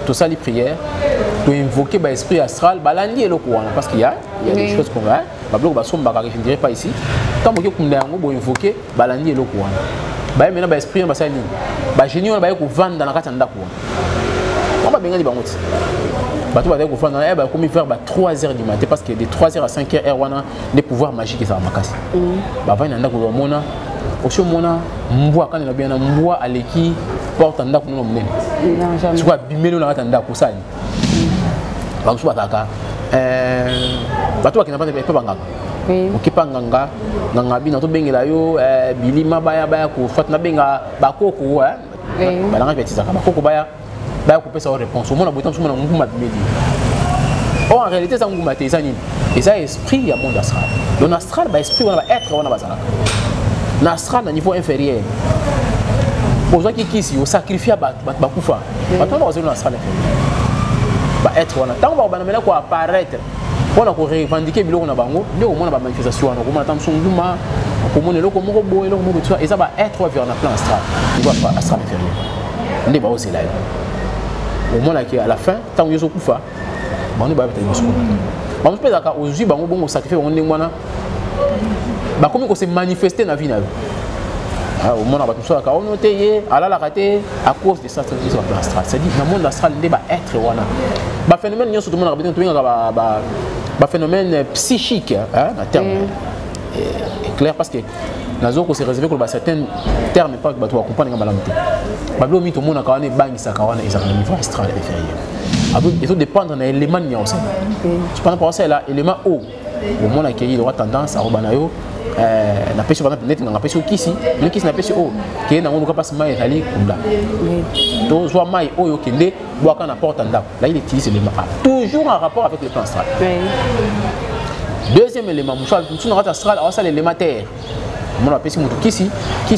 tout ça les prières, tu invoquer l'esprit astral, balandi et le courant parce qu'il y a des choses qu'on va, je ne dirais pas ici. Tant que vous invoquer balandi et le courant. Maintenant l'esprit va s'aligner. Génie on va vendre dans la carte en d'accord. On va bien dire bangout. Bateau va vendre dans comme faire 3h du matin parce que de 3h à 5h on des pouvoirs magiques ça va casser. Bah va nanda ko mona aussi mona mbwa quand on a bien mbwa aleki porte en d'accord non mnen. Tu vois bimelo na tanda ko ça. Ba so bataka bateau qui n'a pas de bangaka. Okipa nganga bina to bengela yo bilima baya ko fat na benga bakoko balanga petisa bakoko baya couper sa réponse. Au moins, en réalité, ça et ça esprit, il y a monde astral. Dans l'astral, l'esprit, on va être, on va l'astral, à niveau inférieur. Pour ceux qui sont sacrifiés à Bakoufa, on va dans l'astral inférieur. Être, on attend, on va apparaître. On a revendiqué le bango, au moins la manifestation, on attend son douma, on a et ça va être vers le plan astral. Il ne va pas astral inférieur. On est aussi là. Au moment à la fin, tant que je suis là, on va être on peut dire qu'aujourd'hui, on va sacrifier, on est comme on s'est manifesté dans la vie. Au moment où on a à cause de ça, c'est-à-dire que le monde astral va être un phénomène, un phénomène psychique, un terme est clair parce que la zone s'est réservé pour certains termes pas que tu vas comprendre dans la langue. Bablo mi tout le monde a quand même bang ça quand même ils ont un niveau astral inférieur. Il faut dépendre d'un élément nuancé. Tu prends par ça là élément haut. Au monde qui il aura tendance à robanayo na pêche par exemple net na pêche kisi, le kisi na pêche haut qui est dans on passe mai ali kunda. Donc soit mai haut yo kende doit quand apporte ndap. Là il utilise l'élément A toujours en rapport avec le plan astral. Deuxième élément, nous avons astral, c'est l'élément terre. On appelle ça kisi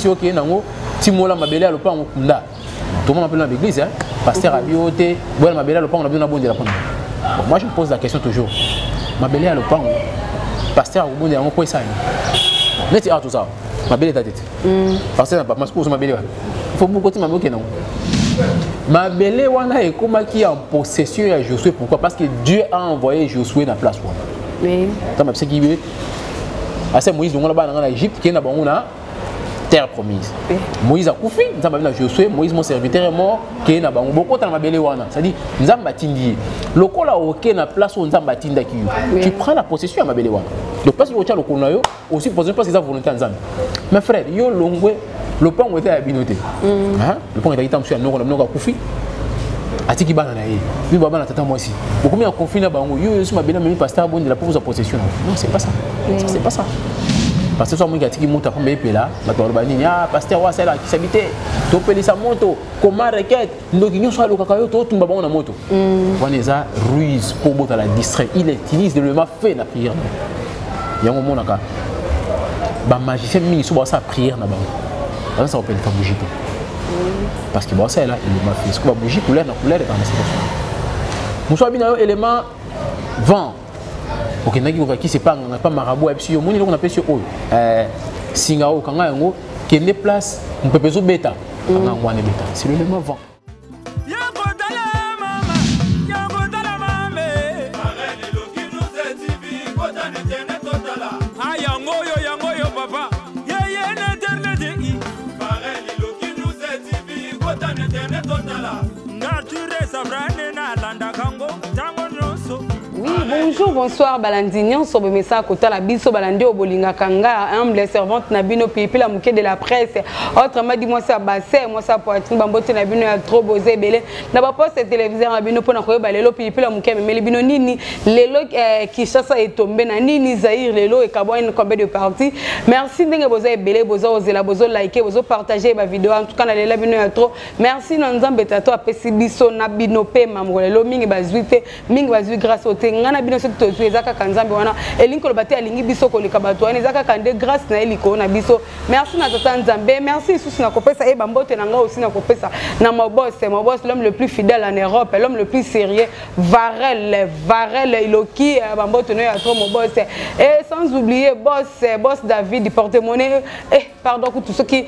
ok nango timola mabele à l'opan kunda. Tout le monde appelle dans l'église pasteur abioté, boire mabele à l'opan on a besoin de la bonne. Moi je me pose la question toujours. Mabele à l'opan pasteur au bon de quoi ça. Mais tu as tout ça. Mabele ta tête. Pasteur pas masque sur mabele. Il faut beaucoup de mabele non. Mabele wana est comme qui en possession à Josué pourquoi parce que Dieu a envoyé Josué dans la place quoi. Oui. Tant même ce qui veut assez Moïse donc là-bas dans l'Égypte qui est dans la terre promise. Oui. Moïse a koufi, nous avons Josué, Moïse mon serviteur est mort qui est dans beaucoup dans mabele wana. C'est-à-dire nous avons batindi. Le col là OK na place où nous avons batinda qui. Tu prends la possession à mabele wana. Donc parce que au tient le col yo aussi poser parce que ça volonté en Zambie. Mes frères, yo longwe le pont était à binoté. Hein? Le pont était sur no koufi. Atiki bana na ye. Lui baba na tata moi aussi. Beaucoup mis en conflit na bango. Yo suis ma bena même pasteur bon de la pour sa possession. Non, c'est pas ça. Ça c'est pas ça. Parce que soit moi qui atiki monta comme bépé là, ba to ba ni ah pasteur wa cela qui s'habitait. To peli sa moto, comment requête, donc nous soit le kakayo to tumba bango na moto. Waneza ruse pour bota la distrait. Il utilise de l'élément fait la prière. Yango monaka. Ba magicien mingi so ba sa prière na bango. Ça s'appelle ta bougie. Parce que bon c'est là il m'a fait ce qu'on va bouger couleur dans la situation. Nous sommes bien élément vent. OK naki qui c'est pas marabout et puis on on appelle sur eux singao kanga yango qui est place on peut besoin bêta kanga ngwane bêta c'est l'élément vent. Bonjour, bonsoir, Balandinian, sur le message côté la biso Balandi au Bolinga Kanga, humble servante Nabino Pipi la mouké de la presse. Autrement dit moi ça bassin, moi ça poitrine bambote Nabino a trop bosé belé. N'a pas poste téléviseur Nabino pour n'avoir balelo Pipi la mouké mais les bino nini lelo qui chasse est tombé na nini Zahir lelo et Kaboine combien de parties. Merci d'engue bosé belé bozo osela bozo liker bozo partager ma vidéo en tout cas na bino a trop. Merci nanzambe tato apesi biso Nabino pe mamrelo mingi bazuite mingi bazui grâce au tengana bino soki tozwi ezaka kanzambe wana elingi koloba te alingi biso koleka bato wana ezaka kande grâce na eliko na biso. Merci na tata nzambe, merci isusu na kopesa e bambote na nga aussi na kopesa na moboss l'homme le plus fidèle en Europe, l'homme le plus sérieux, Varel iloki bambote no ya trop moboss et sans oublier boss David du porte-monnaie pardon pour tous ceux qui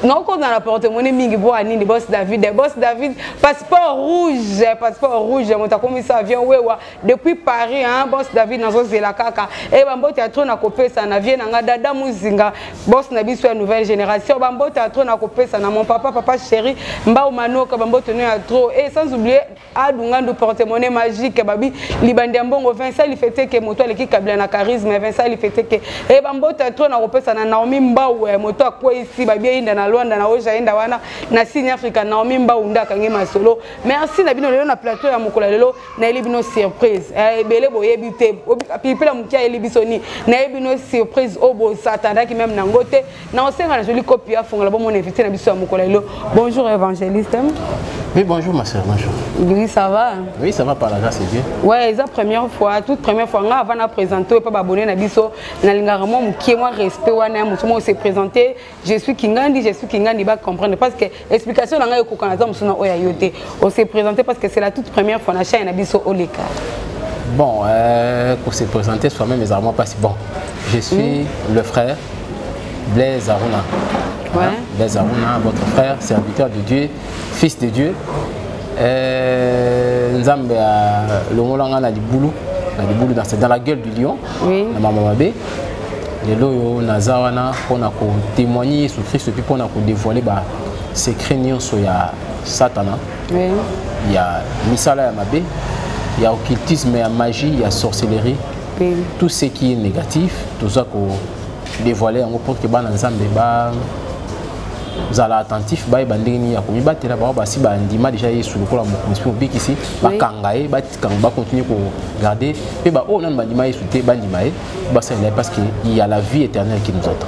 non qu'on a la porte-monnaie mingi bo anini boss David passeport rouge mon ta comme ça avion wewa depuis Paris hein boss David nazo zela kaka et bambo théâtre na kopesa na vie na dada muzinga boss na biso ya nouvelle génération bambo théâtre na kopesa na mon papa chéri mbao manoka bambo tenu à trop et sans oublier adunga do porte-monnaie magique babi libandi mbongo Vincent il fêtait que moto leki kabla na charisme Vincent il fêtait que et bambo théâtre na kopesa na Naomi mbao moto akwa ici babi inda na Luanda na oja inda wana na Signe Africa Naomi mbao ndaka ngema solo merci na bino lelo na plateau ya mokola lelo na elibino surprise ebele boyebi te pipela mukia elibisoni na ebino surprise obo satanda ki même na ngote na osenga na joli copie afonga bon mon invité na biso ya mokola lelo bonjour évangéliste. Oui, bonjour ma soeur, bonjour. Oui, ça va? Oui, ça va par la grâce de Dieu. Ouais, c'est la première fois, toute première fois, avant de présenter, pas abonné na biso, na lingaramo mukie moi respect wana mutumo se présenter, je suis Kingandi ba comprendre parce que explication na ngai ko kanata musuna oya yote. On s'est présenté parce que c'est la toute première fois na chaîne na biso Oleka. Bon, pour se présenter soi-même mes armes pas si bon. Je suis le frère Blaise Aruna. Ouais. Blaise Aruna, votre frère, serviteur de Dieu, fils de Dieu. Nzambe le molanga na libulu dans la gueule du lion. Oui. Na mama mabe. Les loyo nazawana pour témoigner sur Christ et puis pour dévoiler ba secret nyonso ya Satana. Oui. Il y a misala ya mabe, il y a occultisme, il y a magie, il y a sorcellerie. Oui. Tout ce qui est négatif, tout ça qu'on dévoiler en pour que ba nzambe ba vous allez attentif ba bandeni ya komi batela ba si ba ndima déjà yesu lokola mo public ici ba kangae ba continuer ko garder et ba oh non bandima yesu te bandima ba ça parce que il y a la vie éternelle qui nous attend.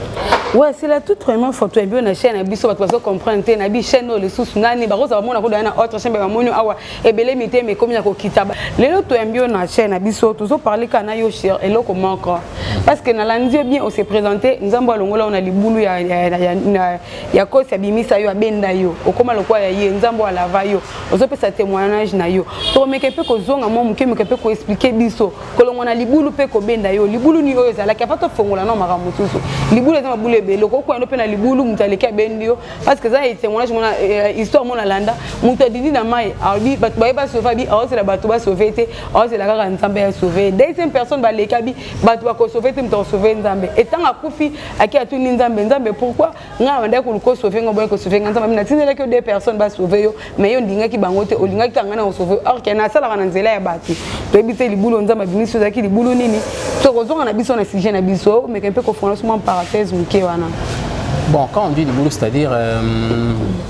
Ouais, c'est la toute première photo et bien na chaîne biso ba to comprendre te na bi chaîne le sous nani ba roza mona ko na autre chaîne ba monu awa e belé mité mais comme ya ko kitaba lelo to mbio na chaîne biso to zo parler kana yo cher et loko manko parce que na landi bien on s'est présenté nzambo longola on a libulu ya ko sa bimisa yo abenda yo okoma lokwa ya ye nzambo ala va yo ozo pesa témoignage na yo to meke pe ko zonga mo muke meke pe ko expliquer biso ko longo na libulu pe ko benda yo libulu ni oyo zala ka pato fongola no maka mususu libulu za mabulu loko ko ndo pe na libulu mutaleka bendio parce que ça témoignage mona histoire mona landa muta didi na mai abi batu ba sauver bi c'est la batu ba sauver te c'est la kaka nzambe ya sauver deuxième personne ba leka bi batu ba ko sauver te muta sauver nzambe etanga kufi aki atu ni nzambe pourquoi nga wanda ko ko sauver ngo ko sauver nzambe na tinela que deux personnes ba sauver yo mais yo ndinga ki bango te olinga ki tanga na sauver or ke na sala kana nzela ya batu to ebite libulu nzambe bimiso zaki libulu nini to kozonga na biso na sujet na biso mais un peu ko fona suma parenthèse muke wana. Bon, quand on dit libulu, c'est-à-dire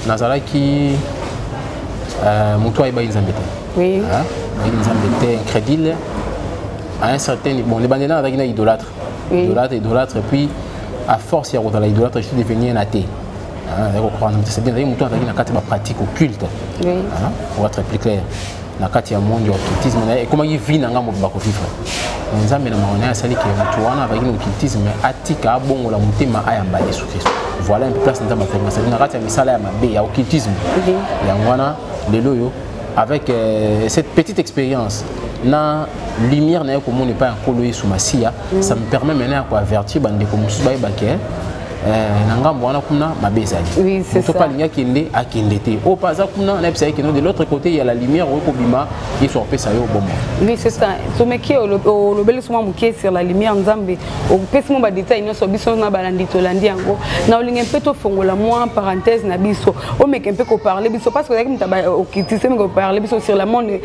Nazara qui Moutoua et Baïnzambete. Oui. Baïnzambete incrédule à un certain niveau. Bon, les bandits-là, ils sont idolâtres. Idolâtres, et puis à force, il y a l'idolâtre, je suis devenu un athée. C'est bien, Moutoua a une pratique occulte. Oui. Pour être plus clair. Na kati ya monde occultisme et comment il vit nanga mobako vivre nzambe na maona sali ke mutu wana avec occultisme atika bongo la mutema ayamba Yesu Christ voilà un peu place nzambe fait ça na kati ya misala ya mabe ya occultisme ya ngwana lelo yo avec cette petite expérience na lumière na ko mon pas en kolo Yesu Masia ça me permet maintenant à avertir bande ko musu ba ke nangambo wana kuna mabezali. Oui, c'est ça. Pas linya kende akendete. Au pas ça kuna na psa kende de l'autre côté il y a la lumière au kobima et sur pesa yo bon. Oui, c'est ça. To meki o lobeli suma muke sur la lumière nzambe. O pesa mo ba détail no so biso na balandi to landi yango. Na olinga mpe to fongola moi parenthèse na biso. O meki mpe ko parler biso parce que comme taba o kitise me ko parler biso sur le monde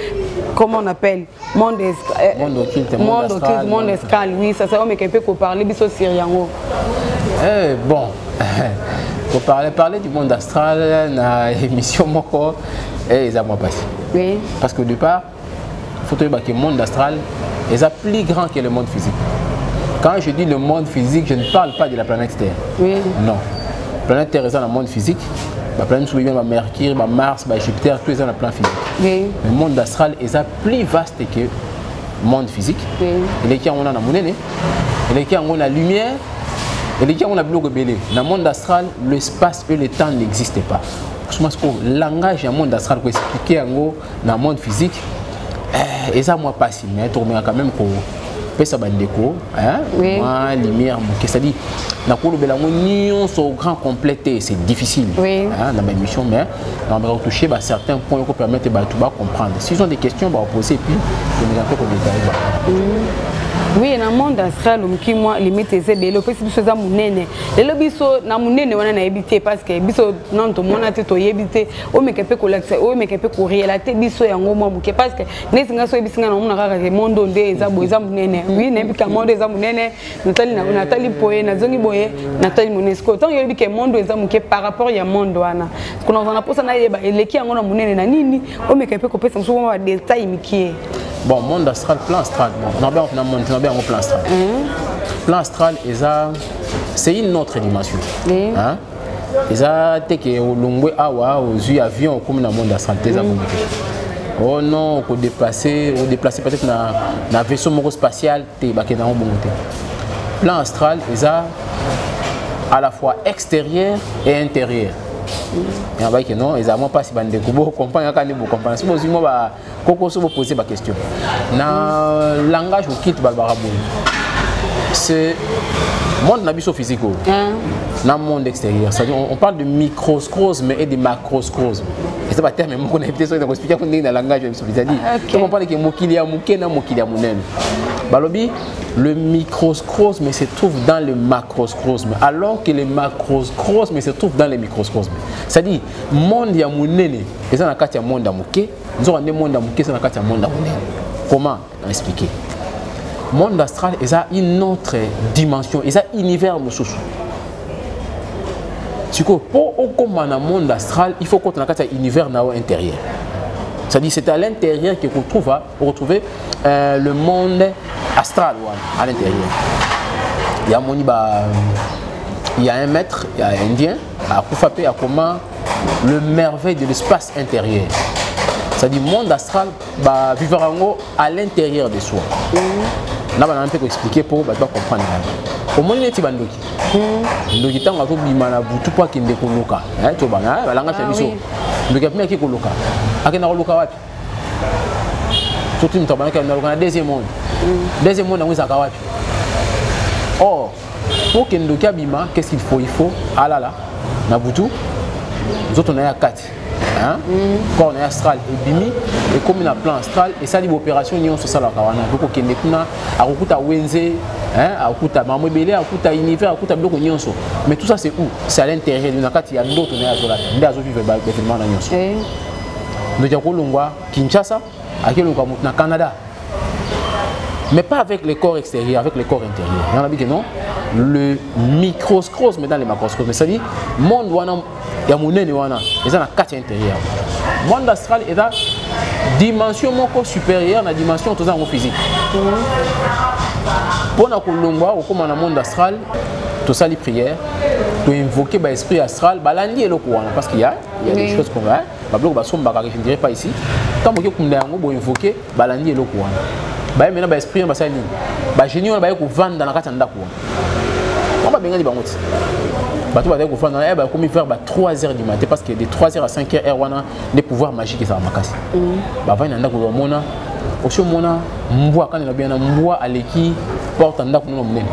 comment on appelle monde occulte, monde astral. Oui, ça ça o meki mpe ko parler biso sur yango. Bon, pour parler du monde astral, dans l'émission Moko, et ça m'a passé. Oui. Parce que du départ, il faut dire que le monde astral est plus grand que le monde physique. Quand je dis le monde physique, je ne parle pas de la planète Terre. Oui. Non. La planète Terre est dans le monde physique. La planète Souveraine, Mercure, Mars, Jupiter, tout est dans le plan physique. Oui. Le monde astral est plus vaste que le monde physique. Oui. Il est on a la monnaie, il est on a la lumière. Et les gens ont la blogue belé. Dans le monde astral, l'espace et le temps n'existent pas. Parce que le langage du monde astral pour expliquer dans le monde physique, et ça moi pas si mais tu remets quand même pour faire ça bandeko, hein? Moi lumière, c'est-à-dire na ko lobela ngonion so grand complété c'est difficile hein dans ma émission mais on va toucher certains points pour permettre ba tout ba comprendre s'ils ont des questions ba poser puis je me rappelle comme détail. Oui, dans le monde astral, moi, limite, c'est bello. Parce que c'est ça, mon nene. Le lobby, na mon nene, on a évité parce que biso non, tout le monde a été évité. Oh, mais qu'est-ce que l'accès, oh, mais qu'est-ce que réalité, biso et en gros, moi, parce que n'est-ce pas so biso na on a regardé monde des abo des amo nene. Oui, n'est pas monde des amo nene. Nathalie Poé, Nazongi Boye, Nathalie Monesco. Tant il y a que monde des amo qui par rapport à monde wana. Qu'on en a posé na yeba, les qui en a mon nene na nini. Oh, mais qu'est-ce que peut se souvent des détails qui bon, monde astral, plan astral. On a bien un plan astral. Plan astral, c'est une autre dimension. Hein? Aux yeux avions comme dans le monde astral. Oh non, on déplacer peut-être dans un vaisseau spatial. Plan astral, à la fois extérieur et intérieur. Il y a qui non, ils n'ont pas si bande de comprendre quand vous comprenez. Si vous avez posé ma question. Dans le langage où quitte Barbara Boul, c'est le monde physique. Dans le monde extérieur, on parle de microscosme et de macroscosme. Et c'est pas terme mais on a été sur dans l'explication dans le langage c'est-à-dire on parle que mokilia mukena mokilia munen. Balobi le microscosme se trouve dans le macroscosme alors que le macroscosme se trouve dans le microscosme. C'est-à-dire monde ya munene et ça na kati ya monde ya muke, nous on monde ya muke ça na kati ya monde ya munene. Comment expliquer? Monde astral est une autre dimension, est un univers mususu. Pour comprendre le monde astral, il faut qu'on ait un univers intérieur. C'est-à-dire c'est à l'intérieur que vous retrouvez le monde astral à l'intérieur. Il y a un maître, il y a un indien, à Koufapé, à comment le merveille de l'espace intérieur. C'est-à-dire le monde astral va vivre à l'intérieur de soi. Là, on a un peu expliqué pour comprendre. Au moins, il y a un petit ndoki tango to bima na butu pa kinde koluka to bana balanga chabiso ndoki apime ki koluka akena koluka wapi surtout mtabana ka na deuxième monde ngweza ka wapi oh pour que ndoki abima qu'est-ce qu'il faut alala na butu zoto na ya kati hein corps na astral et bimi et comme na plan astral et ça libre opération nion so sala ka wana donc kende kuna akokuta wenze hein akuta mamwebele akuta univers akuta biloko nyonso mais tout ça c'est où c'est à l'intérieur de nakati ya ndoto na azola nde azo vivre ba événement na nyonso donc ya kolongwa Kinshasa akelongwa na Canada mais pas avec le corps extérieur avec le corps intérieur il y en a dit que non le microscosme dans le macroscosme c'est à dire monde wana ya munene wana eza na kati intérieur monde astral est la dimension moko supérieure na dimension toza ngo physique. Pour na kolongwa au comme na monde astral to sali prière to invoquer ba esprit astral balandi eloko wana parce qu'il y a des choses qu'on va ba bloc ba somba ka je ne dirais pas ici tant que kumna yango bo invoquer balandi eloko wana ba mena ba esprit ba sali ba génie wana ba ko vanda na kati ndako wana on ba benga di bangoti ba to ba ko vanda ba comme faire ba 3h du matin parce que de 3h à 5h wana des pouvoirs magiques ça makasi ba va na ndako mona aussi mona mbwa kana na bien mbwa aleki porte ndako no munene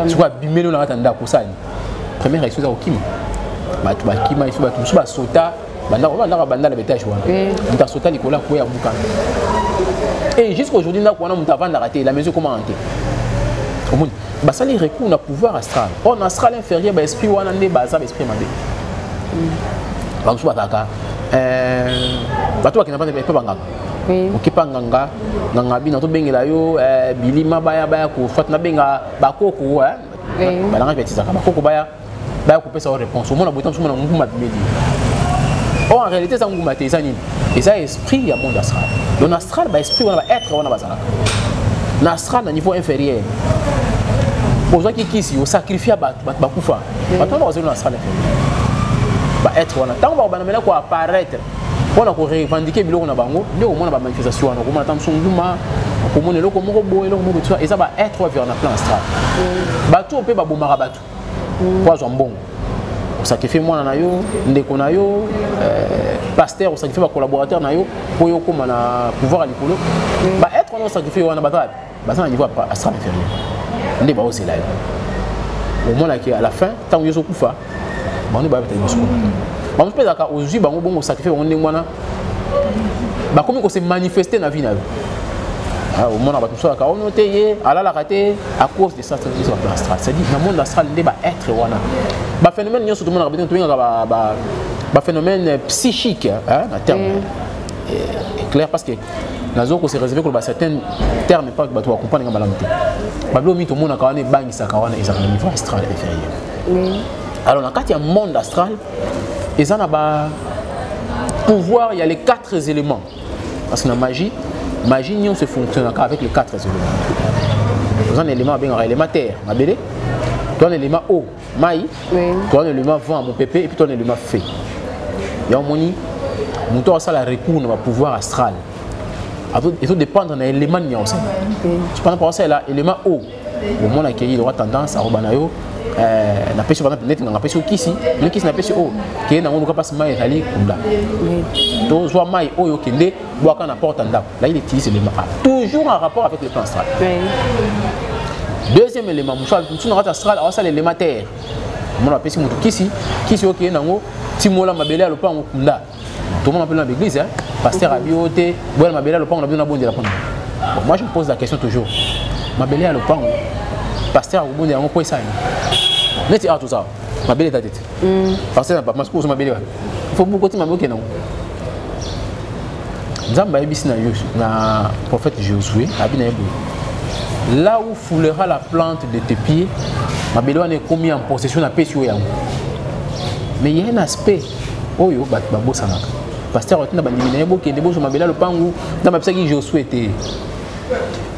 c'est quoi bimelo na kati ndako ça première réaction za okima ba to ba kima isu ba to ba sota banda banda la bétage wana nta sota likola ko ya buka et jusqu'aujourd'hui ndako wana muta vanda raté la maison comment hanter au monde ba sali recours na pouvoir astral on astral inférieur ba esprit wana ne ba za esprit mabe ba so ba kaka ba to ba kina pas bangaka okipa nganga bina to bengela yo bilima baya ko fat na benga bakoko balanga petisa bakoko baya ko pesa réponse au monde botam suma nguma bimeli en réalité ça nguma te ça nini et ça esprit ya monde astral le astral ba esprit wana ba être wana bazala na astral na niveau inférieur pour qui kisi au sacrifier ba kufa bato na bazela na astral inférieur ba être wana tant ba bana mena ko apparaître on a revendiqué biloko na bango nde au mona ba manifestation wana ko mona tam songuma ko mona loko moko boye loko moko tout et ça va être vers na plan astral bato pe ba bomaka bato kwa zo mbongo o sacrifier mwana na yo ndeko na yo pasteur o sacrifier ba collaborateur na yo po yo koma na pouvoir likolo ba être on sacrifier wana bato ba ça na niveau astral inférieur nde ba osela yo au moins à la fin tant que je suis coufa on est pas peut-être juste on peut d'accord aujourd'hui bon sacrifier on est moi bah comment se manifester dans la vie au monde va tout ça on noté à la raté à cause de ça astral c'est-à-dire dans le monde astral il va être wana bah phénomène nous surtout monde rabité tout bah phénomène psychique hein en terme clair parce que la zone se réservé pour certains termes pas que tu vas comprendre dans la lampe bah le mythe au monde quand on est bang ça quand on est dans le niveau astral inférieur alors dans le monde astral et ça n'a pas pouvoir il y a les 4 éléments parce que dans la magie non se fonctionne avec les 4 éléments. Vous avez un élément bien l'élément terre, ma belle. Toi un élément eau, maï. Toi un élément vent, mon pépé et puis toi un élément feu. Il y a un moni, mon tour ça la recours dans le pouvoir astral. Et tout dépend de l'élément nuancé. Tu prends par ça là élément eau. Au monde accueilli aura tendance à rebanayo na pêche par exemple net na pêche kisi le kisi na pêche eau qui est dans mon cas passe mai ali kunda donc soit mai eau yo kende bois quand na porte ndap là il utilise l'élément A toujours en rapport avec le plan astral. Deuxième élément nous na astral ça l'élément terre mon pêche mutu kisi yo qui est dans timola mabele alopa kunda tout le monde appelle dans l'église hein pasteur abioté bois mabele alopa on a besoin de la prendre. Moi je me pose la question toujours mabele alopa pasteur au monde quoi ça mais tu as tout ça ma belle tête pasteur n'a pas ma scouse ma belle il faut beaucoup de ma boque non Nzamba ebisi na prophète Josué abina ebo là où foulera la plante de tes pieds ma belle est commis en possession na pesio yango mais il y a un aspect oyo ba bosana pasteur otina bandimina ebo ke ndebo ma belle le pangu dans ma psaki Josué était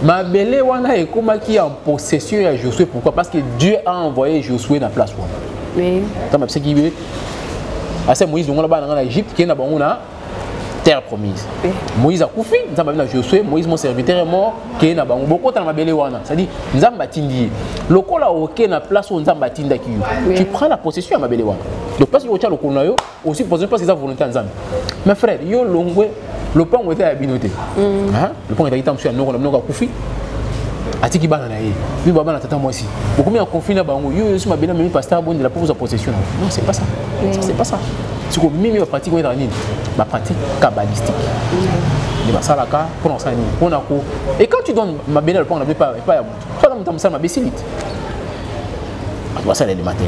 ma belle wana est comme qui en possession de Josué. Pourquoi? Parce que Dieu a envoyé Josué dans la place. Oui. Dans ma qui veut. À Moïse on là-bas dans l'Égypte qui est dans la terre promise. Oui. Moïse a couffé. Nous avons Josué. Moïse mon serviteur est mort. Qui est dans beaucoup dans ma belle wana. C'est-à-dire nous avons bâti. Le col a aucun la place où nous avons bâti qui. Tu prends la possession à ma belle wana. Donc parce que tu as le col aussi poser parce que ça volonté en Zambie. Mes frères, yo longwe. Le pont était à binoté. Le pont était à monsieur Noro, Noro Koufi. Atiki banana yi. Oui, baba na tata moi aussi. Beaucoup mis en conflit na bango. Yo, je m'appelle même pasteur bon de la pauvre possession. Non, c'est pas ça. C'est pas ça. C'est que même la pratique ma pratique kabbalistique. Les basalaka pour enseigner. On a quoi? Et quand tu donnes ma belle le pont on n'a pas toi dans mon ma bécilite. Tu vas ça les matins.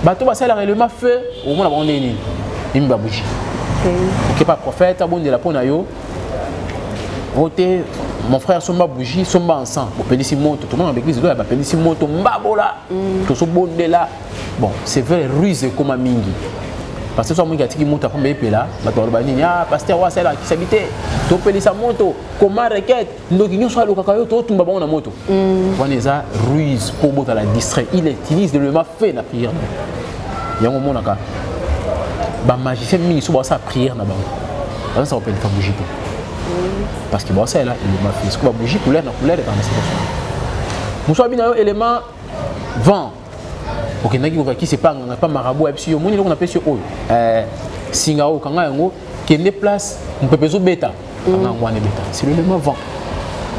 Bah tu vas ça le ma feu au moins on est ni. Il me bouger. Ok, pas prophète, bon de la ponayo. Mon frère somba bougie, somba ensemble. Au pédicimoto, tout le monde avec l'église, il y a pédicimoto, mbabola, tout ce bon de là. Bon, c'est vrai, ruse comme un mingi. Parce que ce soit qui monte à prendre là, ah, pasteur, c'est là qui s'habitait. Tu peux sa moto, comment requête, donc il soit le cacayo, tout le monde a moto. On est à ruse pour la distraire. Il utilise le ma fait la prière. Il y a un moment là. Bah magicien mini sous ça prière na bango ça s'appelle pas bougie parce que bon ça là il m'a fait ce que bougie couleur dans la situation monsieur bina élément vent OK naki ko qui c'est pas marabout et puis moni on appelle sur oyo singao kanga yango qui est place on peut besoin bêta c'est l'élément vent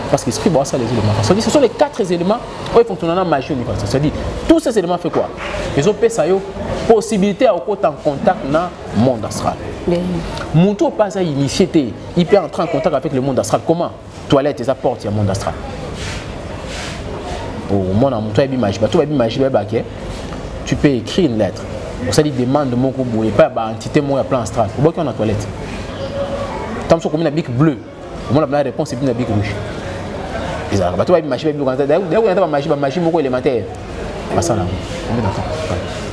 parce que l'esprit bon ça les éléments ce sont les 4 éléments où ils fonctionnent en magie c'est-à-dire tous ces éléments fait quoi ils ont ça yo possibilité à être en contact dans le monde astral. Mouto pas à initier, il peut entrer en contact avec le monde astral. Comment? Toilette et apporte le monde astral. Au monde en mouto tu peux écrire une lettre. Ça dit demande de mon groupe et pas entité mon plan astral. Pourquoi qu'on a toilette? Tant que comme une bic bleue, au monde la réponse est une bic rouge. Exact. Bah toi magie mon élémentaire.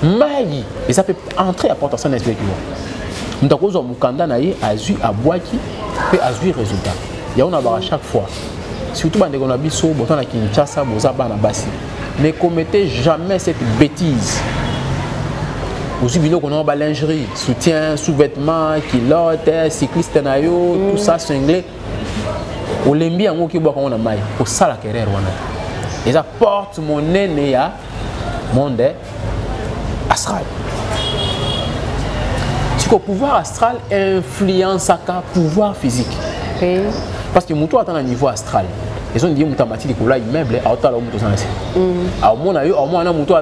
Maï, et ça peut entrer à porte à son esprit. Nous avons un candidat à Azui à Boaki, puis Azui résultat. Il y a à chaque fois. Surtout quand on a vu ça, on a Kinshasa, Bozaba, Bassi. Ne commettez jamais cette bêtise. Aussi bien qu'on a lingerie, soutien, sous-vêtements, culottes, cyclistes, tout ça, cinglé. Au lembi en qui boit quand on a maille. Pour ça la carrière on a. Et ça porte mon nez à monde astral. Si le pouvoir astral influence à pouvoir physique. Parce que mon atteint un niveau astral. Ils ont dit que les immeubles à hauteur de moto sans laisser. À mon avis, au moins un moto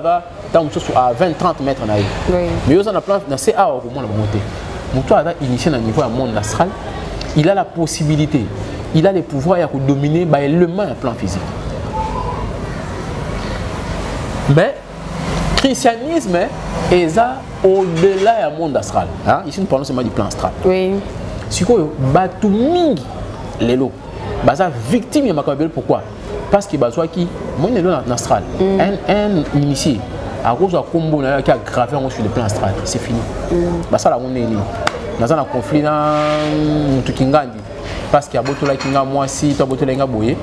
tant à 20-30 mètres. Mais il y a un plan dans CA au moins la montée. Moutou a initié dans le niveau à monde astral. Il a la possibilité, il a les pouvoirs de dominer l'élément à plan physique. Mais le christianisme est au-delà du monde astral. Hein? Ici, nous parlons seulement du plan astral. Oui. Si vous avez les lots, vous êtes victime de Macabel. Pourquoi? Parce que vous avez un astral. Un initié, à cause de combo qui a gravé sur le plan astral. C'est fini. Ça, là, on est là. Dans un conflit, parce qu'il y a beaucoup de gens moi si tu as beaucoup de gens boyer.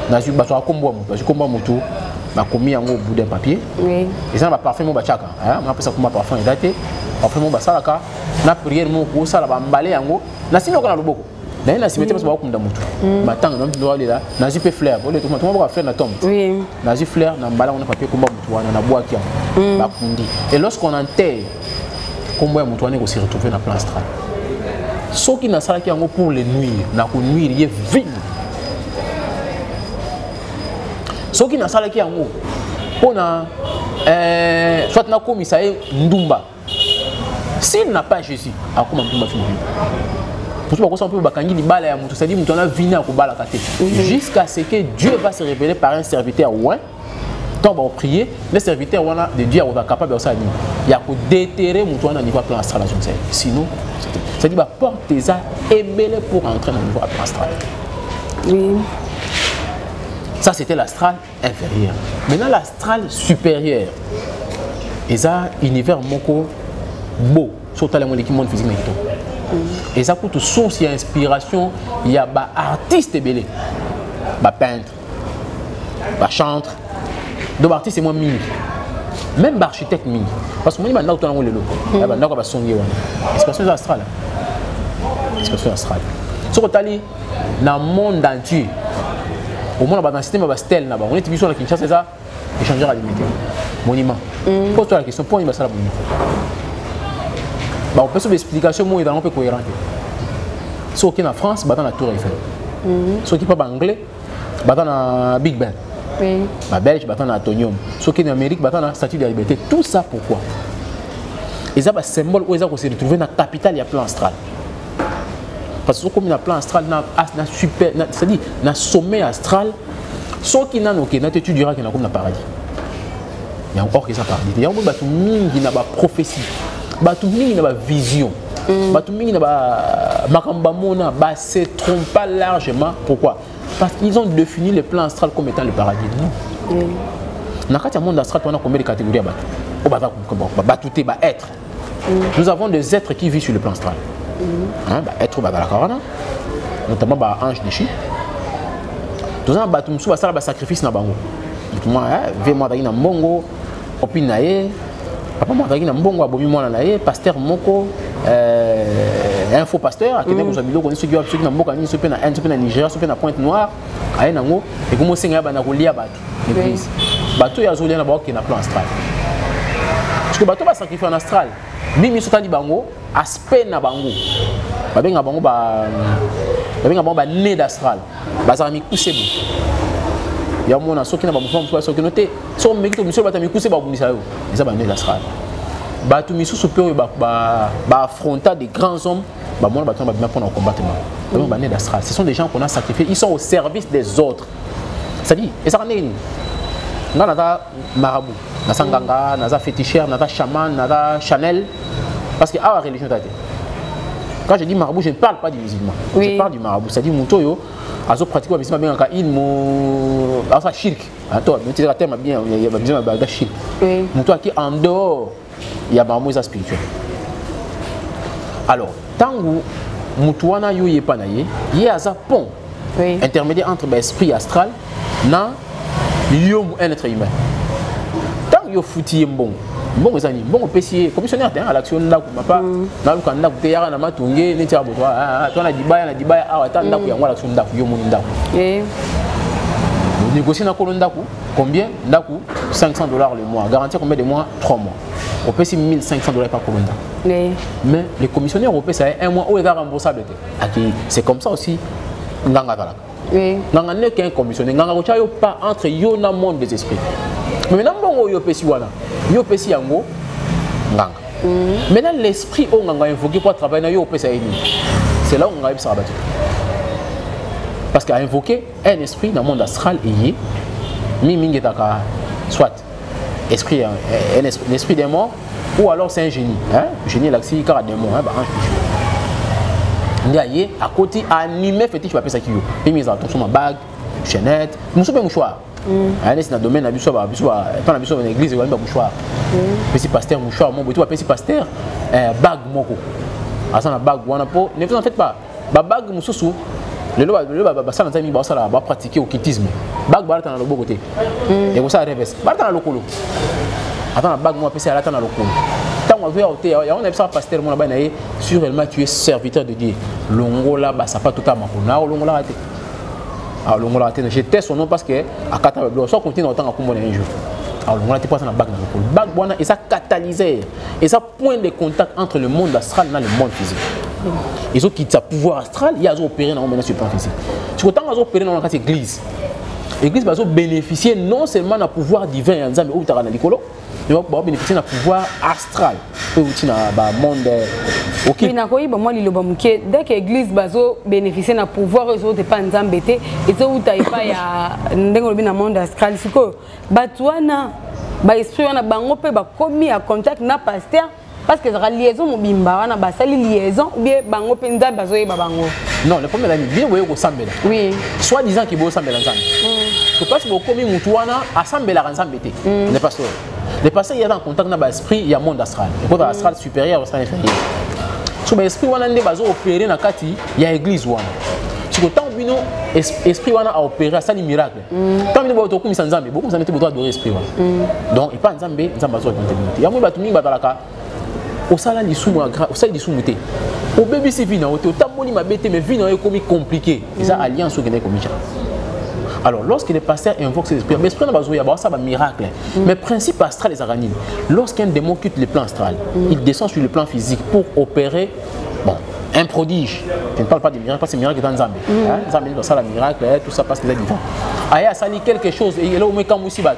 Dans un combo, ma commis en bout d'un papier. Oui. Et ça, ma parfum, mon bachaka. On appelle ça comme parfum daté. Parfum, mon basalaka. Na prière, mon gros, ça, la emballé en haut. Na sinon, on a le beaucoup. D'ailleurs, na cimetière, parce que on a beaucoup. Maintenant, on doit aller là. Na j'ai fait fleur. Tout le monde va faire la tombe. Oui. Na j'ai fleur, na emballé, on a papier comme on a bois qui a. Et lorsqu'on enterre, comme on a se retrouver dans le plan astral. Ceux qui n'ont pas pour les nuire, n'a pas nuire, il est vide. Ceux qui n'ont pas pour soit na commissaire Ndumba. S'il n'a pas Jésus, à comment Ndumba finit? Pour ça, on peut bakangi li bala ya mutu, c'est-à-dire mutu na vini à kubala kate. Jusqu'à ce que Dieu va se révéler par un serviteur ouin. Quand on va prier, le serviteur de Dieu est capable de faire ça. Il y a que déterrer mutu na niveau plan astral. Sinon, c'est-à-dire porte tes a ébélé pour entrer dans le niveau plan astral. Oui. Ça, c'était l'astral inférieur. Maintenant, l'astral supérieur. Et ça, univers moko beau. Surtout dans le monde physique. Et ça, pour toute source, il y a inspiration. Il y a des artistes belés. Des peintres. Des chantres. Donc, artistes, c'est moins mini. Même architecte mini. Parce que moi, je suis dans le lot. Je suis dans le son. Expression astrale. Expression astrale. Si vous allez dans le monde entier, au moins, dans le système, il y a des stèles. On est sur la Kinshasa, c'est ça. Échangeur à limiter. Monument. Pose-toi la question, pourquoi il y a ça là? On peut faire des explications un peu cohérentes. Ceux qui sont en France, ils sont dans la Tour Eiffel. Ceux qui sont en anglais, ils sont dans la Big Ben. Les Belges, ils sont dans l'Atonium. Ceux qui sont en Amérique, ils sont dans la Statue de la Liberté. Tout ça pourquoi? Et ça, c'est un symbole où ils se retrouvent dans la capitale, il y a plan astral. Parce que comme il y a plan astral, c'est-à-dire dans le sommet astral, ceux qui n'ont aucun, tu diras qu'il y a comme dans le paradis. Il y a encore que ça paradis. Il y a beaucoup de prophétie. Batu mingi na ba vision. Batu mingi na ba makamba mona ba se trompe pas largement. Pourquoi? Parce qu'ils ont défini le plan astral comme étant le paradis. Non. Dans le monde astral, on a combien de catégories à battre? Batu te ba être. Nous avons des êtres qui vivent sur le plan astral. Être ba la karana, notamment ba ange déchu. Nous avons batu musu ba sala ba sacrifice na bango. Moi, ve moi na mbongo, opinaye. Papa m'a dit que pasteur moko un faux pasteur qui est dans le ceux qui ont ceux qui na Nigeria, ceux qui na Pointe Noire, et comme c'est nga bana kolia l'église. Bato ya zolia na ba qui na plan astral. Parce que bato ba sacrifier en astral. Mimi sotandi bango aspect na bango. Ba benga bango ba né d'astral. Ba za mi kusebo. Il y a un qui n'a pas de qui noté. Si on met tout monsieur, il y a ça va l'astral. Tout monsieur peut affronter des grands hommes. Moi, on va bien prendre en combattement. L'astral. Ce sont des gens qu'on a sacrifiés. Ils sont au service des autres. C'est-à-dire, et ça n'est pas. On a marabout, on a sanganga, on a féticheur, on a chaman, on a Chanel. Parce que la religion est. Quand je dis marabout, je ne parle pas du musulman. Oui. Je parle du marabout. C'est-à-dire, Moutoyo. Azo pratique le musulman bien quand il mo ça shirk attends mais tu dis terme bien il y a besoin de shirk mais toi qui en dehors il y a pas moi spirituel alors tant que mutuana yo yé pas naie il y a un pont intermédiaire entre l'esprit astral na yo un être humain tant que yo fouti bon bon zani bon pesier commissionnaire à l'action là ko mapa na lu kan na ko teyara na matunge ni tia botwa to na dibaya awa ta ndako yango l'action ndako yo moni ndako négocier na ko ndako combien ndako $500 le mois garantir combien de mois 3 mois on paie $1,500 par commandant mais les commissionnaires européens ça un mois où est remboursable c'est comme ça aussi nganga kala nganga n'est qu'un commissionnaire nganga ko pas entre yo na monde des esprits Mais maintenant, yo pesi wana. Yo pesi yango nganga. Maintenant l'esprit on nganga invoqué pour travailler na yo pesi ini. C'est là où on va se rabattre. Parce qu'à invoquer un esprit dans le monde astral et soit esprit, un esprit des morts ou alors c'est un génie. Génie là, c'est un démon. À côté, animé fétiche, je vais appeler ça qui est mis à ma bague, chaînette, mouchoir. C'est dans le domaine de l'église, il y a un mouchoir. Petit pasteur, mouchoir, mon petit petit pasteur, bague, moko. À ça, la bague, ne vous en faites pas. La bague, moussou, le va pratiquer au quitisme. Bague, dans le beau côté. Et vous savez, dans le colo. Attends, la bague, moi, PC, à dans le colo. Tant qu'on a on a besoin de pasteur, mon abanaï, sûrement tu es serviteur de Dieu. Longola, ça pas tout à ma longola. Alors, longola, j'ai testé son nom parce que à Kataba, soit continue autant à commander un jour. Alors, on a été passé dans la bague dans le colo. Bague, et ça catalysé. Et ça point de contact entre le monde astral et le monde physique. Ils ont quitté sa pouvoir astral, ils ont opéré dans le monde physique. Si autant ils ont opéré dans l'église, l'église va bénéficier non seulement d'un pouvoir divin, mais va bénéficier d'un pouvoir astral. Dès que l'église va bénéficier d'un pouvoir, ils ont pas embêté, ils ont pas dans monde astral. Esprit on a commis à contact na pasteur. Parce que la liaison mobimba, on a basali liaison, ou bien bango penza bazoé babango. Non, le problème est bien vous sambela. Oui. Soit disant qu'il vous sambela ensemble. Parce que vous commis mutuana assembler ensemble bété. Les pasteurs. Les pasteurs il y a dans contact na esprit, il y a monde astral. Le monde astral supérieur, astral inférieur. Sur l'esprit wana ndé bazo opérer na kati, il y a église wana. Si le temps bino esprit wana a opéré ça des miracles. Tant bino ba to komisa nzambe, beaucoup ça mettre besoin d'adorer esprit wana. Donc il pas nzambe, nzambe bazo continuer. Ya mo ba tumi ba talaka. Au salaire du sous au salaire du sous-muté au bébé c'est vina au tamboli ma bête mais vina est comme compliqué ça alliance au Guinée comme ça. Alors lorsque les pasteurs invoquent ces esprits mais esprit n'a pas besoin ça va miracle mais principe astral les araignées lorsqu'un démon quitte le plan astral il descend sur le plan physique pour opérer bon un prodige. Je ne parle pas de miracle parce que miracle est dans Zambie. Zambie dans ça la miracle tout ça parce que c'est différent. Aya sali quelque chose et là au moins quand aussi bat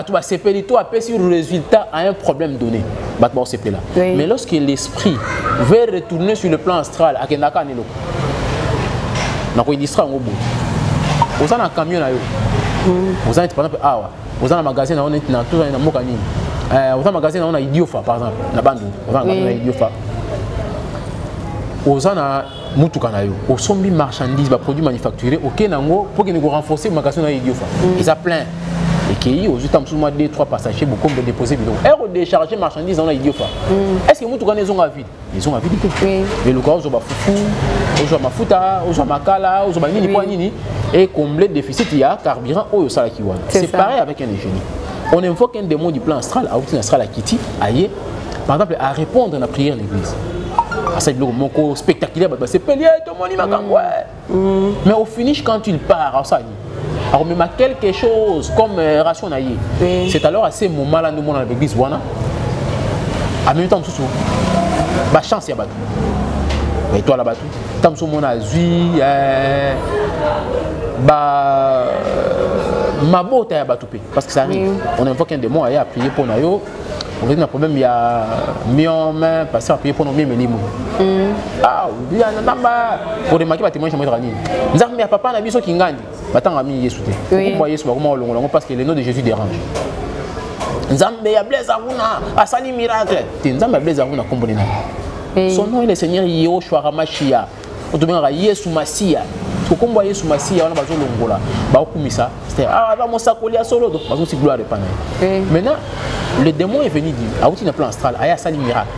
tu vas séparer toi après sur le résultat à un problème donné bat tu vas séparer là mais lorsque l'esprit veut retourner sur le plan astral à Kenaka nelo na ko indistra ngo bout aux en camion na yo aux en par exemple awa aux en magasin na on est na tout na moka nini aux en magasin na on a idiofa par exemple na bandu aux en na idiofa aux en a mutuka na yo au sombi marchandises ba produits manufacturés OK nango pour que nous renforcer magasin na idiofa ils a plein et qui aux temps sous moi 2-3 passagers beaucoup de déposer bidon et décharger marchandises dans la idiofa est-ce que mutuka ils ont à vide ils ont à vide mais le gars aux ba fufu aux ma futa aux makala aux ba nini point nini et combler le déficit il y a carburant au sala ki wana c'est pareil avec un ingénieur on invoque un démon du plan astral à outil astral à Kiti aïe par exemple à répondre à la prière de l'église. C'est le spectaculaire, c'est payé, tout le monde mais au finish, quand il part, alors même quelque chose comme ration naïe. C'est alors à ces moments-là, nous sommes dans l'église. En même temps, ma chance, il y a battu. Et toi, là-bas, tant que mon azui, ma beauté, il y a battu. Parce que ça arrive. On invoque un démon à prier pour nous. On a un problème, il y a miome, passer à payer pour nos miens, mais ah, il y a un namba pour remarquer que témoin chez moi. Nous avons mis à papa, on a mis ce qui gagne. Maintenant, on a mis Yesu. Pourquoi Yesu? Parce que le nom de Jésus dérange. Nous avons mis à Blaise Aruna, à Sali Miracle. Nous avons mis à Blaise Aruna, comprenez. Son nom est le Seigneur Yehoshua Ramachia. On te met à Yesu Massia. Parce que comme Yesu Massia, on a besoin de l'ongola. C'est ah, on s'est collé à solo, donc on va gloire de panay. Maintenant, le démon est venu dire, à outil de plan astral, à Sali Miracle.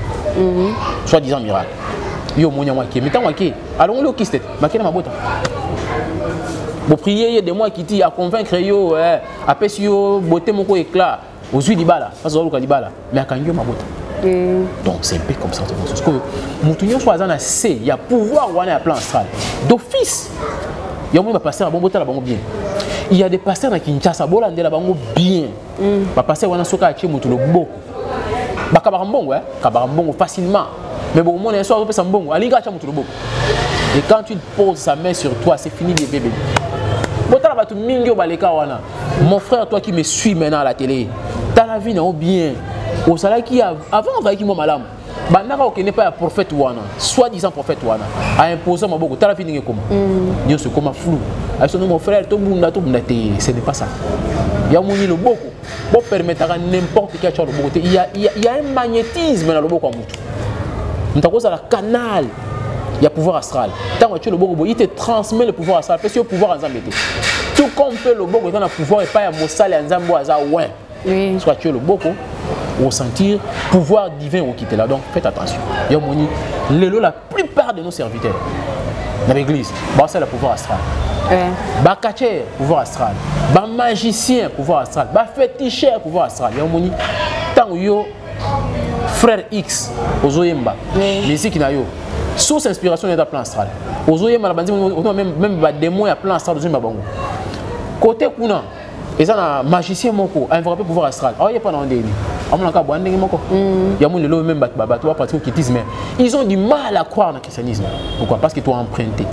Soit disant miracle. Yo monia waki, mais tant waki, allons le kiste, makena mabota. Vous priez des mois qui dit à convaincre yo, à pèse yo, beauté mon co éclat, aux huiles d'ibala, parce que vous dibala, mais à kanyo mabota. Donc c'est un peu comme ça. Parce que Moutounion soit dans C, il y a pouvoir ou à plan astral. D'office, il y a un pasteur à Bombota là bien. Il y a des pasteurs à Kinshasa, Bolande là bien. Les pasteurs à Soka à Tchemoutou le beau. Kabarambongo, Kabarambongo facilement. Mais bon, mon soir, on peut s'en bon. Et quand tu poses sa main sur toi, c'est fini les bébés. Mon frère, toi qui me suis maintenant à la télé, dans la vie, non bien. Au salaire qui avant, on va qui moi malade. Bandaka qui n'est pas un prophète wana, soi-disant prophète wana, a imposé ma beaucoup. T'as la vie n'est comment? Dieu se comme flou. Avec son mon frère, tout bunda, ce n'est pas ça. Il y a mon le beaucoup. Pour permettre à n'importe quel chose le beaucoup. Il y a un magnétisme dans le beaucoup. Nous avons un canal. Il y a pouvoir astral. Tant que tu le beaucoup, il te transmet le pouvoir astral. Parce que le pouvoir en Zambie. Tout comme le beaucoup, il y a pouvoir et pas à Mossal et en Zambie à ouais. Soit tu le beaucoup. Ressentir pouvoir divin au quitter là. Donc faites attention. La plupart de nos serviteurs dans l'église, c'est le pouvoir astral. Bakacher, pouvoir astral. Magicien, pouvoir astral. Féticheur, pouvoir astral. Tant que frère X, Ozoyemba, musique na yo, source inspiration est à plan astral. Ozoyemba, même démon à plan astral, côté Kuna. Et ça, un magicien moko, un vrai pouvoir astral. Oh, il n'y a pas d'endénie. Ils ont du mal à croire dans le christianisme. Pourquoi? Parce qu'ils t'ont emprunté.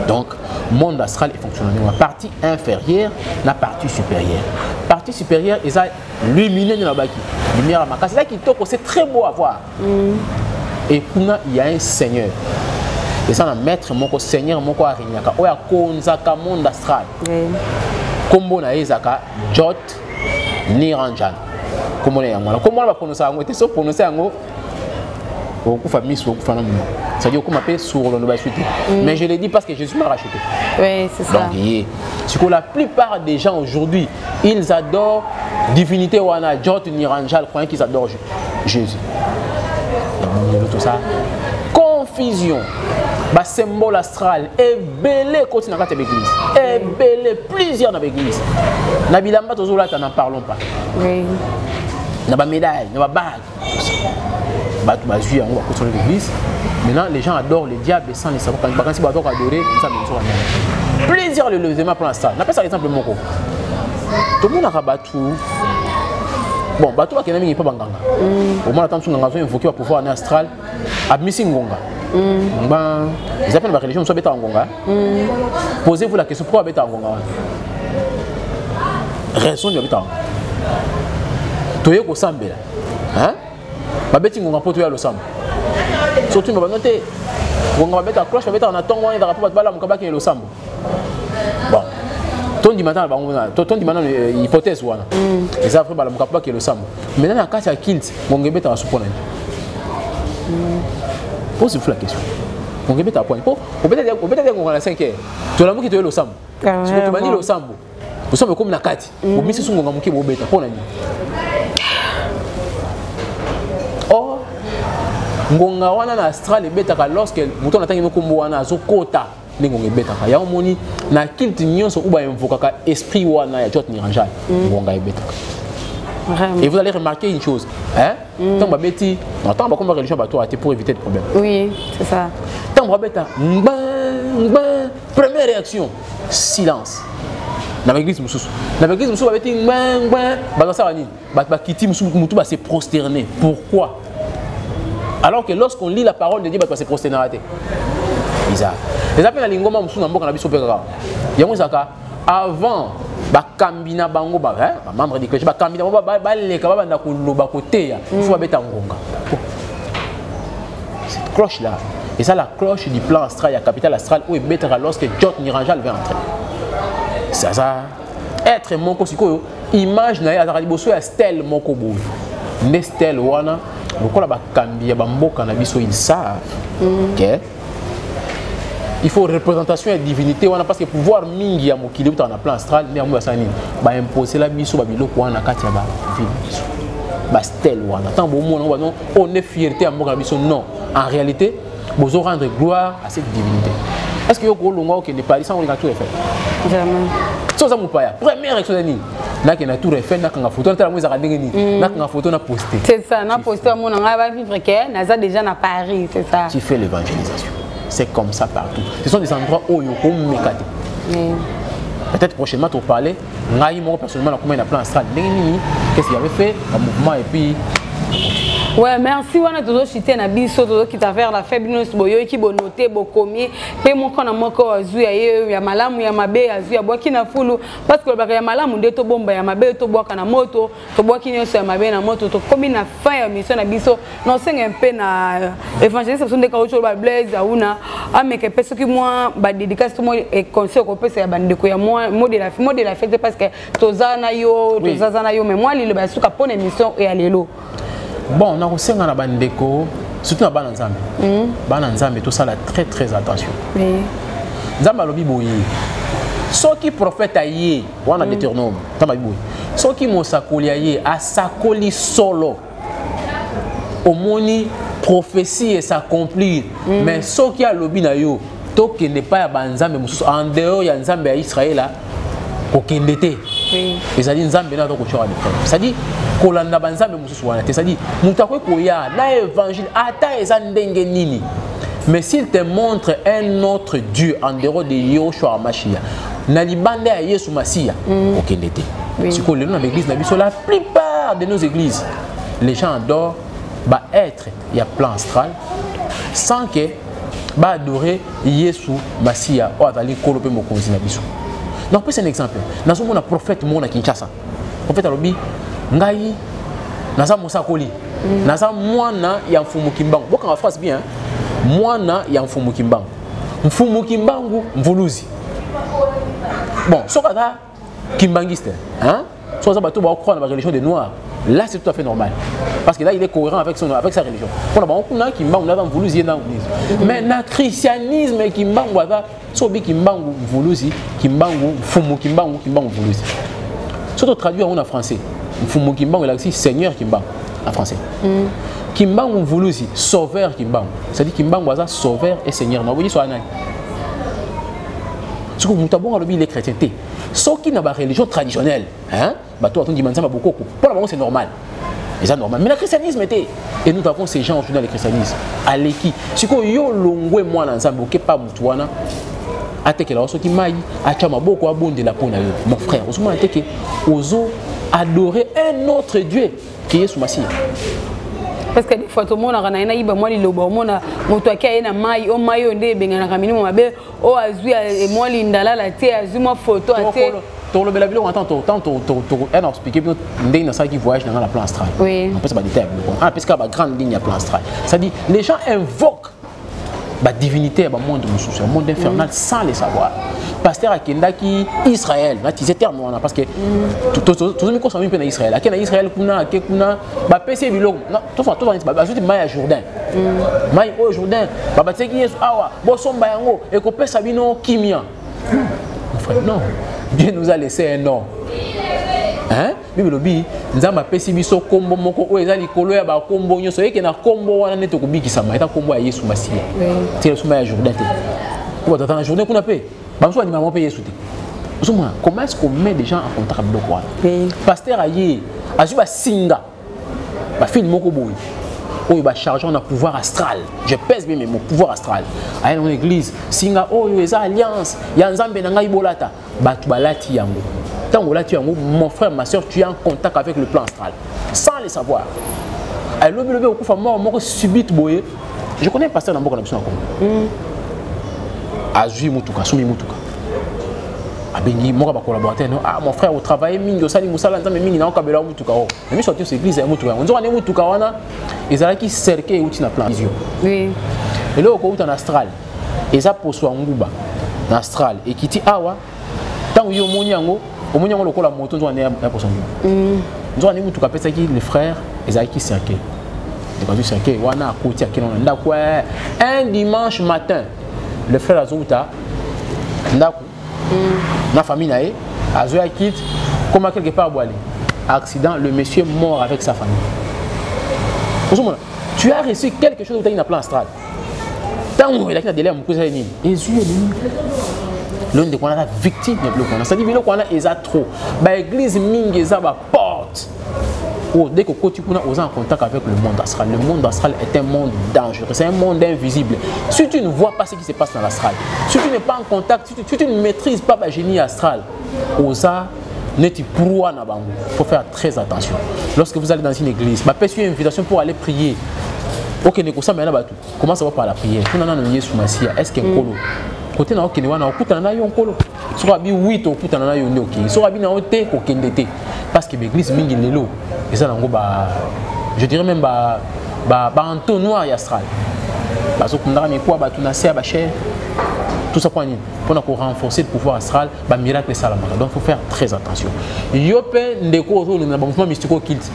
Donc, le monde astral est fonctionnel. La partie inférieure, la partie supérieure. La partie supérieure, ils ont luminé de la baki. Lumière à ma c'est là qui toque, c'est très beau à voir. Et il y a un seigneur. Et ça, un maître, mon seigneur, mon arignaka. Oya konzaka monde astral. Kombo na ezaka Jot Niranjan. Comment on va prononcer en mot? Prononcer en mot. Ça dit qu'on m'appelle sur le nouvel suite. Mais je l'ai dit parce que Jésus m'a racheté. Oui, c'est ça. Donc, la plupart des gens aujourd'hui, ils adorent divinité wana Jot Niranjan, croyant qu'ils adorent Jésus. Tout ça. Confusion. Bah, symbole astral est belé quand dans l'église. Est belé plusieurs dans l'église. Nabilamba tozola n'en parlons pas. Oui. N'a pas médaille, n'a pas bague. Bah tu vas jouer on va continuer l'église. Maintenant les gens adorent les diables sans les savoir quand ils adorent adorer ça me plusieurs le levement pour l'instant. N'appelle ça exemple moko. Tout le monde a rabattu. Bon, bateau va kenami pas banganga. Au moins attend son nganga invoquer pour pouvoir en astral à missing ngonga. Ben, ils appellent la religion soit bêta en ngonga. Posez-vous la question pourquoi bêta en ngonga? Raison de bêta. Toye ko sambe là. Hein? Ba bêti ngonga pour toye le sambe. Surtout ba noter. Ngonga bêta cloche bêta en attend on drapeau ba la mukaba ki le sambe. Bon. Ton dit maintenant hypothèse wana. Les après ba la mukaba ki le sambe. Maintenant na kati ya kilt ngonga bêta a supona. Pose-vous la question. On répète à point. On peut dire qu'on a 5 heures. Tu as qui le sambo. Tu m'as dit le sambo. Le sambo comme la carte. On met sur mon qui est bêta. Oh, ngonga wana na astral bêta lorsque mouton attend que kombo wana zo kota ngonga bêta. Ya omoni na kilt nyonso uba invoka esprit wana ya Jot Niranjan. Ngonga bêta. Et vous allez remarquer une chose, hein? Tant que bêti, tant que comme religion bateau a été pour éviter de problème. Oui, c'est ça. Tant que bêta, première réaction, silence. Dans l'église mususu, bêti, va se prosterner. Pourquoi? Alors que lorsqu'on lit la parole de Dieu, va se prosterner. Bizarre. Les appels à l'ingoma mususu na mboka na biso peka. Yango zaka avant bakambina bango ba membre de cloche bakambina ba leka ba banda koloba koteya il faut beta ngonga cette cloche là et ça la cloche du plan astral ya capital astral où est bettra lorsque Jot Niranjan va entrer ça être moko sikoyo image na ya liboso ya stèle moko boy ne stèle wana lokola bakambia ba mboka na biso ils savent OK. Il faut représentation et divinité parce que pouvoir mingi ya mokili uta na plan astral mais amu basani ba imposer la biso ba biloko wana kati ya ba vie ba stèle wana tant bon mona on est fierté à mboka biso non en réalité vous rendre gloire à cette divinité. Est-ce que yoko longa que ne pas sans regarder tout est fait jamais so ça mupaya première action ni na ke na tout refait na kanga photo na moi ndenge ni na kanga photo na poster c'est ça na poster mon nga ba vivre que na za déjà na Paris c'est ça tu fais l'évangélisation. C'est comme ça partout. Ce sont des endroits où il y a un mécate. Peut-être prochainement, tu vas parler. Moi, personnellement, comment il y a un plan astral. Qu'est-ce qu'il avait fait? Un mouvement et puis. Ouais, merci. On a toujours chité na biso, toujours qui t'a faire la fête binos boyo qui bo noter bo commis. Pe mon kana moko azu ya malamu ya mabe azu ya boki na fulu parce que ba ya malamu nde to bomba ya mabe to boka na moto, to boki nyoso ya mabe na moto to komi na fin ya mission na biso. Non senga un peu na évangéliste sont des kaocho ba blaze auna ameke peso ki moi ba dédicace to moi et conseil ko pesa ya bandeko ya moi mot de la fête parce que tozana yo mais moi li le ba suka pone mission et alelo. Bon, on a aussi un bandeko, surtout dans le Nzambe. Dans le Nzambe, tout ça, très très attention. Nzambe lobi boye. Ceux qui prophètent aïe, on a Deutéronome. Ceux qui m'ont sakoli aïe, a sakoli solo. Au moni prophétie et s'accomplir. Mais ceux qui a lobi na yo, to qui n'est pas à Nzambe, en dehors il y a Nzambe à Israël aucun été. Et ça dit Nzambe na to ko chora de frère. Ça dit kolanda banzambe mususu wana te, ça dit mutakwe koya na évangile ata eza ndenge nini. Mais s'il te montre un autre Dieu en dehors de Yoshua Mashiach, na libande ya Yesu Masia, aucun été. Si ko le dans l'église na biso, la plupart de nos églises, les gens adorent ba être il y a plan astral sans que ba adorer Yesu Masia o atali kolope mokonzi na biso. Donc c'est un exemple. Nous sommes un prophète mon à Kinshasa. Prophète alobi ngai naza mosakoli. Naza mwana ya mfumu kimbangu. Boka en France bien. Mwana ya mfumu kimbangu. Mfumu kimbangu mvuluzi. Bon, sokata kimbangiste, hein? Soit ça bateau ba croire dans la religion des noirs. Là c'est tout à fait normal. Parce que là il est cohérent avec sa religion. Pour la on a kimbangu na mvuluzi dans l'église. Mais na christianisme kimbangu ava sobi kimbangu mvuluzi, kimbangu mfumu kimbangu mvuluzi. Surtout traduit en français. Mfumu kimbangu là aussi Seigneur kimbangu en français. Kimbangu mvuluzi, sauveur kimbangu. C'est-à-dire kimbangu ava sauveur et Seigneur. Na voyez soit nani. Ce que mutabonga lobi les chrétienté. Ceux qui n'ont pas religion traditionnelle, hein? Bateau attend dimanche ça beaucoup. Pour la c'est normal. Et ça normal. Mais le christianisme était. Et nous avons ces gens aujourd'hui dans le christianisme. Aleki. Si ko yo longwe moi dans Nzambe ke pas mutuana. Ateke la soki mai achama boko abonde la pona yo. Mon frère, osuma ateke ozo adorer un autre Dieu qui est Yesu Masia. Parce que des fois tout le monde a ranaina iba moi liloba mona moto akia na mai o mai onde bengana kamini mo mabe o azui e moi lindala la te azui mo photo ate to le bela bilo entend to un expliquer ndé na ça qui voyage dans la plan astral. Oui. On peut se battre ah parce que ba grande ligne à plan astral. Ça dit les gens invoquent ba divinité ba monde mususu, monde infernal sans le savoir. Pasteur akendaki Israël, na tise terme wana parce que tout mi ko sami pe na Israël. Akena Israël kuna ba pese biloko. Non, tout fa ba azouti mai à Jourdain. Mai au Jourdain, ba bateki Yesu awa, bo somba yango e ko pesa bino kimia. Mon frère, non. Dieu nous a laissé un nom. Hein? Bible bi nzamba pesi biso kombo moko o ezali kolo ya ba kombo nyoso yeke na kombo wana neto ko bikisama eta kombo ya Yesu Masia. C'est le mai à Jourdain te. Ko ta na Jourdain kuna pe. Ba so ani maman pe Yesu te. Comment est-ce qu'on met des gens en contact avec quoi? Pasteur aye azuba singa. Ba film moko boy. Oh, il va charger on a pouvoir astral. Je pèse bien mes mots, pouvoir astral. Aïe dans l'église, singa oh il y a alliance, il y a nzambe nanga ibolata. Batu balati yango. Tango lati yango, mon frère, ma soeur, tu es en contact avec le plan astral sans le savoir. Aïe lobi au coup mort mort subite boye. Je connais un pasteur dans beaucoup d'habitude encore. Azui mutuka, sumi mutuka. Abengi moka ba collaborateur non ah mon frère au travail mingi osali musala nzambe mingi na okabela mutuka o mais sorti cette église ya mutuka on nzoka ne mutuka wana ezala ki cercle uti na plan vision oui et là ko uta na astral eza poso nguba na astral et kiti awa tango yo moni yango omoni yango lokola moto nzoka ne ya poso nguba nzoka ne mutuka pesa ki les frères ezala ki cercle et quand tu cercle wana akoti akina nda kwa un dimanche matin le frère azuta ndako la famille nae azoya quitte comme quelque part boalé accident le monsieur mort avec sa famille. Tu as reçu quelque chose où tu as une plan astral. Tant il a qu'il a délai mon cousin ni et l'un des qu'on a victime de bloc on ça dit qu'on a eza trop ba église mingi eza ba porte. Oh, dès que tu es en contact avec le monde astral est un monde dangereux, c'est un monde invisible. Si tu ne vois pas ce qui se passe dans l'astral, si tu n'es pas en contact, si tu ne maîtrises pas le génie astral, osa il faut faire très attention. Lorsque vous allez dans une église, faites une invitation pour aller prier. Ok, comment ça va par la prière? Est-ce qu'il y a un colo? Côté na okene wana okuta na yo nkolo. Soka bi 8 okuta na yo ndoki. Soka bi na ote ko kendete. Parce que l'église mingi lelo. Et ça nango je dirais même entonnoir astral. Parce que kundara mekwa ba tunase ba cher. Tout ça pour renforcer le pouvoir astral, miracle salamaka. Donc il faut faire très attention. Yope ndeko autour de mouvement mystico kilt.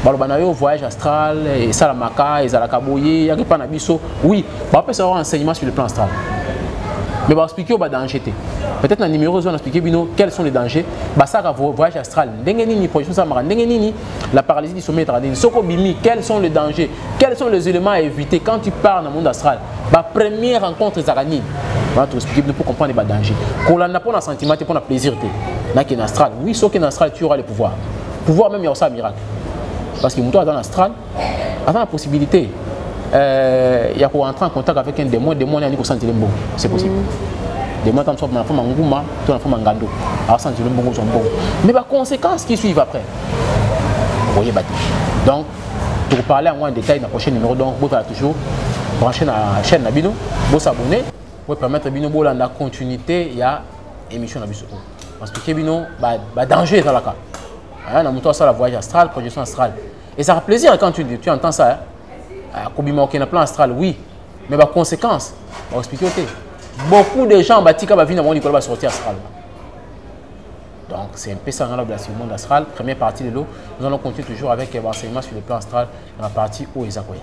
Balobanayo voyage astral et salamaka et zalakaboye, yaki pa na biso. Oui, on peut savoir enseignement sur le plan astral. Mais on va expliquer au danger. Peut-être dans le numéro, on va expliquer quels sont les dangers. Ça va voyage astral. La paralysie du sommeil, quels sont les dangers? Quels sont les éléments à éviter quand tu pars dans le monde astral? La première rencontre, c'est on va expliquer pour comprendre les dangers. Quand on n'a pas un sentiment, on a plaisir. Dans astral, oui, sauf qu'en astral, tu auras le pouvoir. Pouvoir même, il y a aussi un miracle. Parce que dans l'astral, avant la possibilité. Il y a pour entrer en contact avec un démon, il y a un bon. C'est possible. Des mois, tu as un enfant Ngouma, tu as un enfant Ngando. Alors, ça, bon. Mais les conséquences qui suivent après, vous voyez, donc, pour parler en détail dans le prochain numéro, donc, vous allez toujours brancher la chaîne Nabino, vous s'abonner, pour permettre Bino dans la continuité, il y a émission Nabino. Parce que Bino, danger dans la cas. On a montré ça, la voyage astral, projection astrale. Et ça fait plaisir quand tu entends ça. Hein? Dans plan astral, oui, mais les conséquences, on va expliquer. Beaucoup de gens vont sortir astral. Donc, c'est un peu ça dans le monde astral. Première partie de l'eau, nous allons continuer toujours avec l'enseignement sur le plan astral dans la partie où ils accueillent.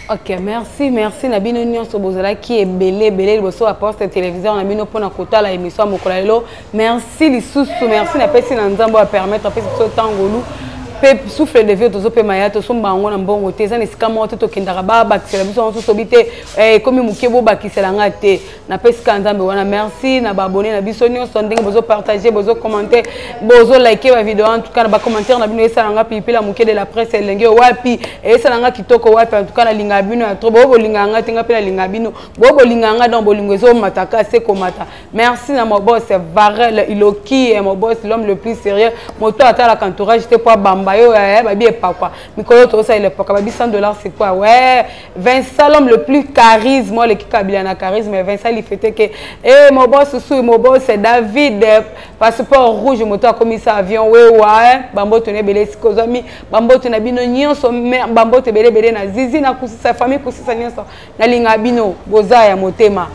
Ok, merci. Nabino Nyonso Bozala qui est belé, le poste télévision, Nabino pour nakota la émission Mokolalo. Merci les sous, merci na pesi na nzambo à permettre pesi so tangolu. Souffle de vie tozo pe maya to somba ngona mbongo te za nesika mo to kendaka ba bakisela biso on sobite comme mukebo bakisela ngate na pesika nzambe wana merci na ba abonné na biso nyonso ndenge bozo partager bozo commenter bozo liker ba vidéo en tout cas na ba commentaire na bino esala nga pipi la muke de la presse elenge wapi esala nga kitoko wapi en tout cas na linga bino ya trop bo linga nga tinga pe na linga bino bo linga nga dans bolingo ezo mataka se komata merci na mo boss Varel Iloki mon boss l'homme le plus sérieux moto ata la entourage te pour bamba yo babi papa mikolo to ça il est pas babi $100 c'est quoi ouais Vincent l'homme le plus charisme moi le qui kabila na charisme mais Vincent il fait que mon boss c'est David passeport rouge moto a commis ça avion ouais bambo tone belé sikozami bambo tone bino nyonso bambo te belé na zizi na kusisa famille kusisa nyonso na linga bino boza ya motema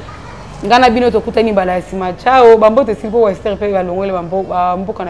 ngana bino to kutani bala sima ciao bambo te silpo western pe balongole bambo kana